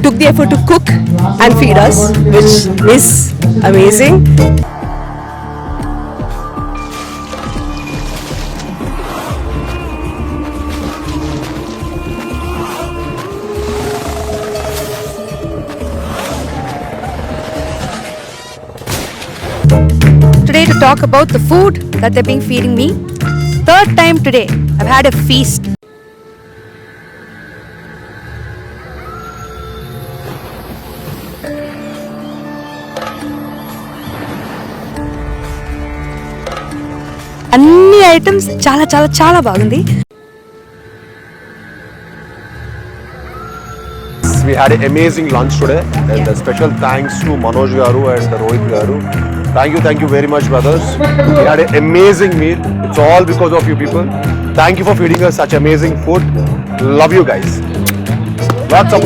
Took the effort to cook and feed us, which is amazing. Today to talk about the food that they've been feeding me. Third time today, I've had a feast. అన్ని items చాలా చాలా చాలా బాగుంది. We had an amazing lunch today, and a special thanks to Manoj garu and Rohit garu. Thank you very much, brothers. We had an amazing meal. It's all because of you people. Thank you for feeding us such amazing food. Love you guys. Lots of